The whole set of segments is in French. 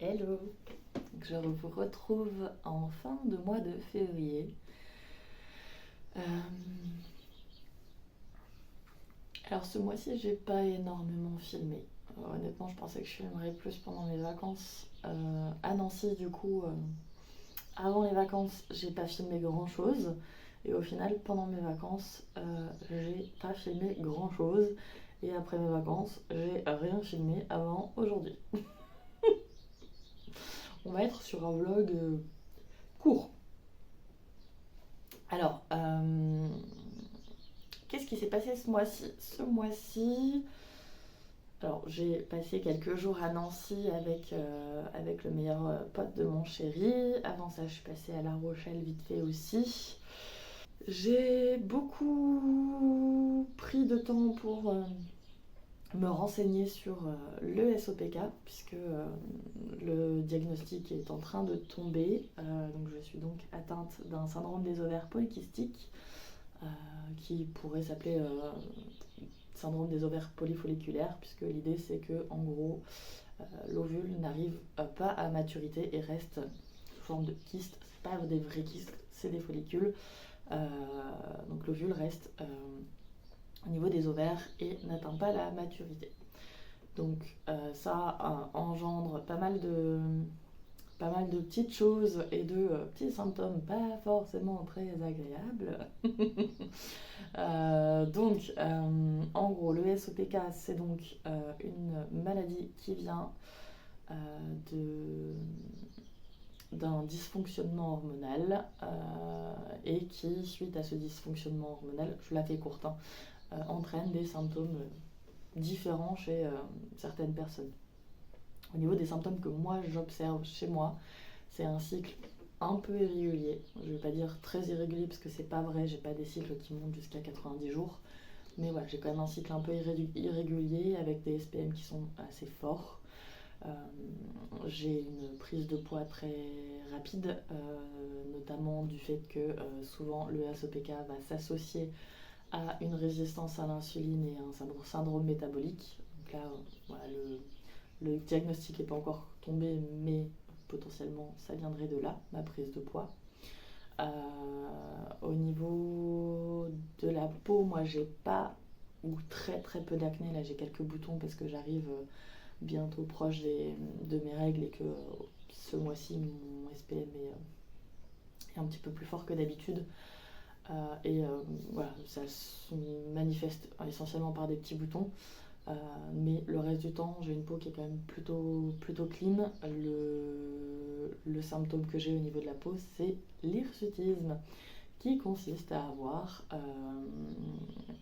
Hello, je vous retrouve en fin de mois de février. Euh, alors ce mois-ci, j'ai pas énormément filmé. Honnêtement, je pensais que je filmerais plus pendant mes vacances à Nancy. Du coup, avant les vacances, j'ai pas filmé grand-chose. Et au final, pendant mes vacances, j'ai pas filmé grand-chose. Et après mes vacances, j'ai rien filmé avant aujourd'hui. On va être sur un vlog court. Alors, qu'est-ce qui s'est passé ce mois-ci? Alors j'ai passé quelques jours à Nancy avec le meilleur pote de mon chéri. Avant ça, je suis passée à La Rochelle vite fait aussi. J'ai beaucoup pris de temps pour me renseigner sur le SOPK, puisque le diagnostic est en train de tomber. Donc je suis donc atteinte d'un syndrome des ovaires polykystiques, qui pourrait s'appeler syndrome des ovaires polyfolliculaires, puisque l'idée c'est que en gros l'ovule n'arrive pas à maturité et reste sous forme de kyste. C'est pas des vrais kystes, c'est des follicules. Donc l'ovule reste au niveau des ovaires et n'atteint pas la maturité. Donc ça engendre pas mal de petites choses et de petits symptômes pas forcément très agréables. En gros, le SOPK, c'est donc une maladie qui vient euh, de, d'un dysfonctionnement hormonal et qui, suite à ce dysfonctionnement hormonal, je la fais courte, entraîne des symptômes différents chez certaines personnes. Au niveau des symptômes que moi j'observe chez moi, c'est un cycle un peu irrégulier. Je vais pas dire très irrégulier parce que c'est pas vrai, j'ai pas des cycles qui montent jusqu'à 90 jours. Mais voilà, j'ai quand même un cycle un peu irrégulier avec des SPM qui sont assez forts. Euh, j'ai une prise de poids très rapide, notamment du fait que souvent le SOPK va s'associer à une résistance à l'insuline et à un syndrome métabolique. Donc là, voilà, le diagnostic n'est pas encore tombé, mais potentiellement ça viendrait de là, ma prise de poids. Euh, Au niveau de la peau, moi j'ai pas ou très très peu d'acné. Là j'ai quelques boutons parce que j'arrive bientôt proche de mes règles et que ce mois-ci mon SPM est un petit peu plus fort que d'habitude. Voilà, ça se manifeste essentiellement par des petits boutons. Mais le reste du temps, j'ai une peau qui est quand même plutôt clean. Le symptôme que j'ai au niveau de la peau, c'est l'hirsutisme, qui consiste à avoir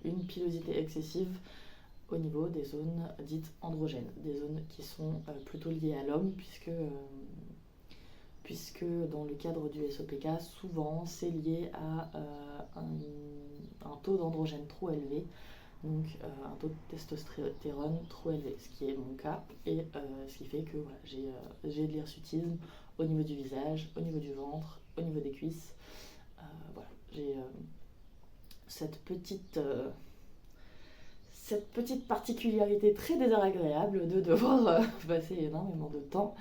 une pilosité excessive au niveau des zones dites androgènes, des zones qui sont plutôt liées à l'homme, puisque dans le cadre du SOPK, souvent c'est lié à un taux d'androgène trop élevé, donc un taux de testostérone trop élevé, ce qui est mon cas, et ce qui fait que voilà, j'ai de l'hirsutisme au niveau du visage, au niveau du ventre, au niveau des cuisses. Voilà, j'ai cette petite particularité très désagréable de devoir passer énormément de temps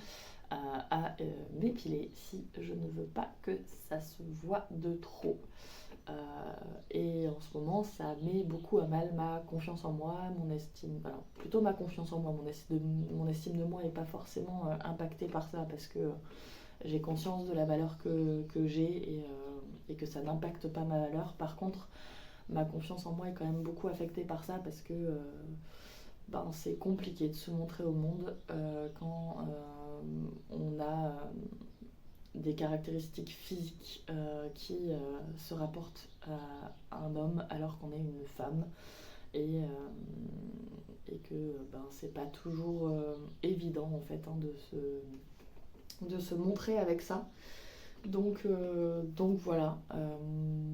à m'épiler si je ne veux pas que ça se voit de trop. Et en ce moment, ça met beaucoup à mal ma confiance en moi, mon estime, enfin, plutôt ma confiance en moi, mon estime de moi n'est pas forcément impactée par ça parce que j'ai conscience de la valeur que j'ai et que ça n'impacte pas ma valeur. Par contre, ma confiance en moi est quand même beaucoup affectée par ça parce que c'est compliqué de se montrer au monde quand on a des caractéristiques physiques qui se rapportent à un homme alors qu'on est une femme et que c'est pas toujours évident en fait de se montrer avec ça. Donc voilà,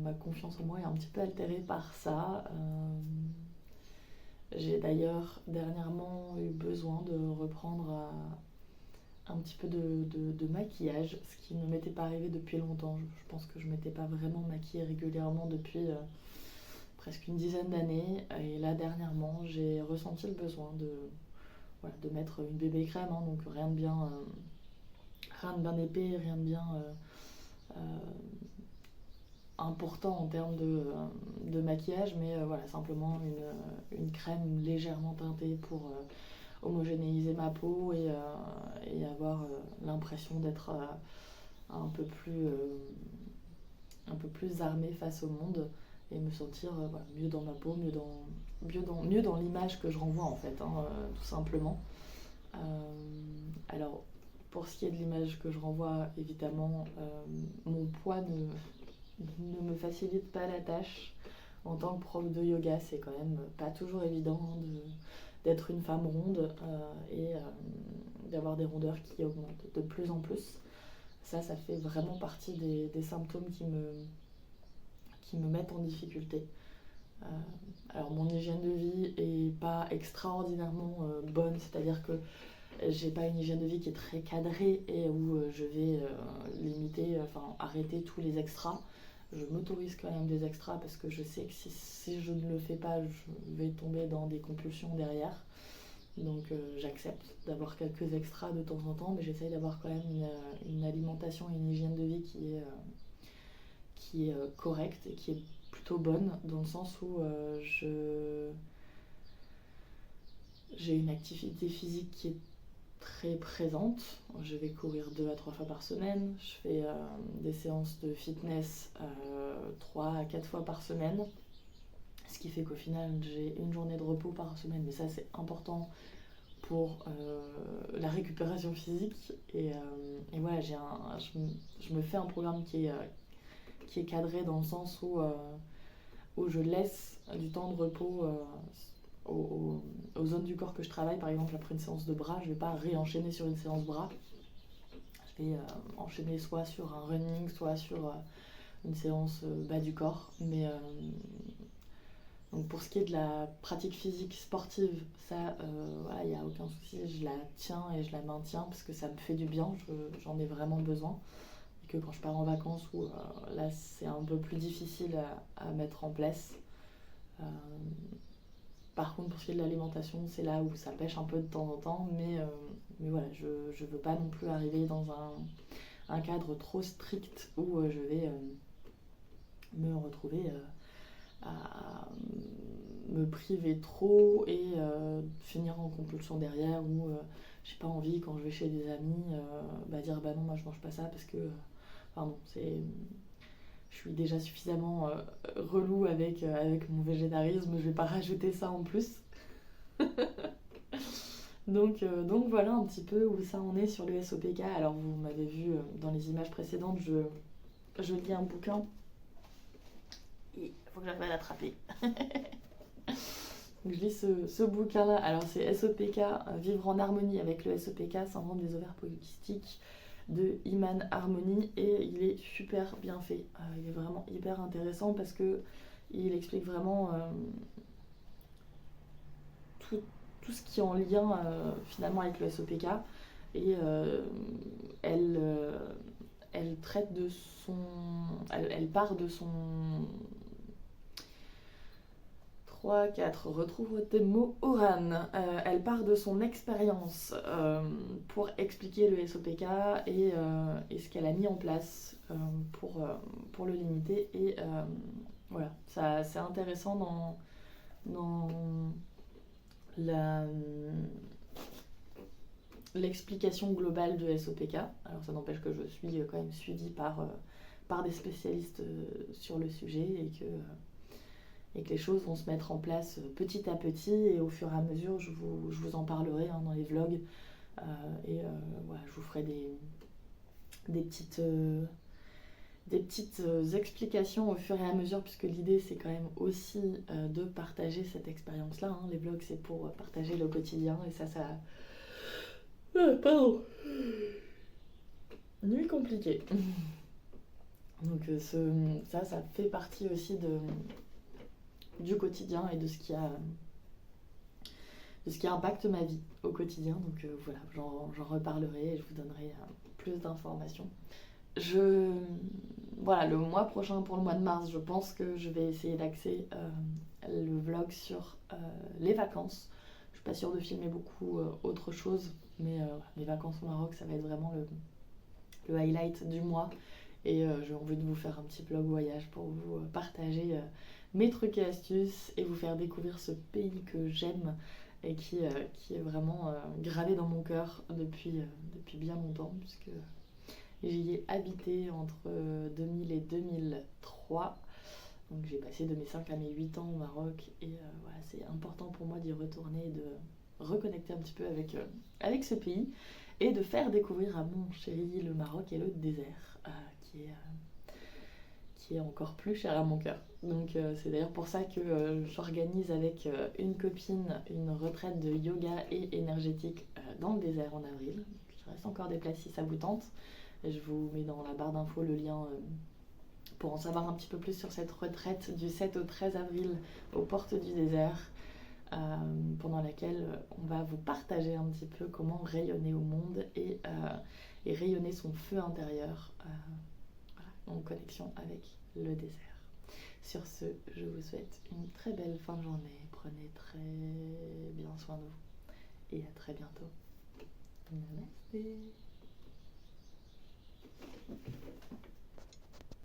ma confiance en moi est un petit peu altérée par ça. J'ai d'ailleurs dernièrement eu besoin de reprendre un petit peu de maquillage, ce qui ne m'était pas arrivé depuis longtemps. Je pense que je ne m'étais pas vraiment maquillée régulièrement depuis presque une dizaine d'années. Et là, dernièrement, j'ai ressenti le besoin voilà, de mettre une bébé crème, donc rien de bien rien de bien épais, rien de bien euh, important en termes de maquillage, mais voilà, simplement une crème légèrement teintée pour homogénéiser ma peau et avoir l'impression d'être un peu plus armée face au monde et me sentir voilà, mieux dans ma peau, mieux dans l'image que je renvoie en fait, hein, tout simplement. Alors, pour ce qui est de l'image que je renvoie, évidemment, mon poids ne me facilite pas la tâche. En tant que prof de yoga, c'est quand même pas toujours évident d'être une femme ronde et d'avoir des rondeurs qui augmentent de plus en plus. Ça fait vraiment partie des symptômes qui me mettent en difficulté. Euh, alors mon hygiène de vie est pas extraordinairement bonne, c'est-à-dire que j'ai pas une hygiène de vie qui est très cadrée et où je vais arrêter tous les extras. Je m'autorise quand même des extras parce que je sais que si je ne le fais pas, je vais tomber dans des compulsions derrière. Donc j'accepte d'avoir quelques extras de temps en temps, mais j'essaye d'avoir quand même une alimentation et une hygiène de vie qui est correcte et qui est plutôt bonne, dans le sens où j'ai une activité physique qui est très présente. Je vais courir 2 à 3 fois par semaine. Je fais des séances de fitness 3 à 4 fois par semaine. Ce qui fait qu'au final, j'ai une journée de repos par semaine. Mais ça, c'est important pour la récupération physique. Et voilà, je me fais un programme qui est cadré dans le sens où je laisse du temps de repos aux zones du corps que je travaille. Par exemple, après une séance de bras, je ne vais pas réenchaîner sur une séance bras. Je vais enchaîner soit sur un running, soit sur une séance bas du corps. Mais donc pour ce qui est de la pratique physique sportive, ça, voilà, il n'y a aucun souci. Je la tiens et je la maintiens parce que ça me fait du bien. J'en ai vraiment besoin. Et que quand je pars en vacances, où là, c'est un peu plus difficile à mettre en place. Par contre, pour ce qui est de l'alimentation, c'est là où ça pêche un peu de temps en temps, mais voilà, je ne veux pas non plus arriver dans un cadre trop strict où je vais me retrouver à me priver trop et finir en compulsion derrière, où j'ai pas envie, quand je vais chez des amis, dire bah non, moi je mange pas ça parce que. Pardon, je suis déjà suffisamment relou avec mon végétarisme, je vais pas rajouter ça en plus. Donc voilà un petit peu où ça en est sur le SOPK. Alors vous m'avez vu dans les images précédentes, je lis un bouquin. Il faut que j'arrive à l'attraper. Donc je lis ce bouquin-là. Alors c'est SOPK, Vivre en harmonie avec le SOPK, syndrome des ovaires polykystiques, de Iman Harmony, et il est super bien fait. Il est vraiment hyper intéressant parce que il explique vraiment tout ce qui est en lien finalement avec le SOPK, et elle traite de son... Elle part de son... 3, 4, retrouve tes mots, Oran. Elle part de son expérience pour expliquer le SOPK et ce qu'elle a mis en place pour le limiter. Et voilà, ça, c'est intéressant dans l'explication globale de SOPK. Alors ça n'empêche que je suis quand même suivie par des spécialistes sur le sujet, et que les choses vont se mettre en place petit à petit, et au fur et à mesure je vous en parlerai dans les vlogs, voilà, je vous ferai des petites explications au fur et à mesure, puisque l'idée c'est quand même aussi de partager cette expérience là, les vlogs c'est pour partager le quotidien, et ça pardon, nuit compliquée. Donc ça fait partie aussi du quotidien et de ce qui impacte ma vie au quotidien. Donc voilà, j'en reparlerai et je vous donnerai plus d'informations. Voilà, le mois prochain, pour le mois de mars, je pense que je vais essayer d'axer le vlog sur les vacances. Je suis pas sûre de filmer beaucoup autre chose, mais les vacances au Maroc, ça va être vraiment le highlight du mois. Et j'ai envie de vous faire un petit vlog voyage pour vous partager mes trucs et astuces et vous faire découvrir ce pays que j'aime et qui est vraiment gravé dans mon cœur depuis bien longtemps, puisque j'y ai habité entre 2000 et 2003. Donc j'ai passé de mes 5 à mes 8 ans au Maroc et voilà, c'est important pour moi d'y retourner et de reconnecter un petit peu avec ce pays et de faire découvrir à mon chéri le Maroc et le désert qui est encore plus cher à mon cœur. Donc c'est d'ailleurs pour ça que j'organise avec une copine une retraite de yoga et énergétique dans le désert en avril. Donc, il reste encore des places si ça vous tente. Et je vous mets dans la barre d'infos le lien pour en savoir un petit peu plus sur cette retraite du 7 au 13 avril aux portes du désert, pendant laquelle on va vous partager un petit peu comment rayonner au monde et rayonner son feu intérieur en connexion avec le désert. Sur ce, je vous souhaite une très belle fin de journée. Prenez très bien soin de vous et à très bientôt. Namaste.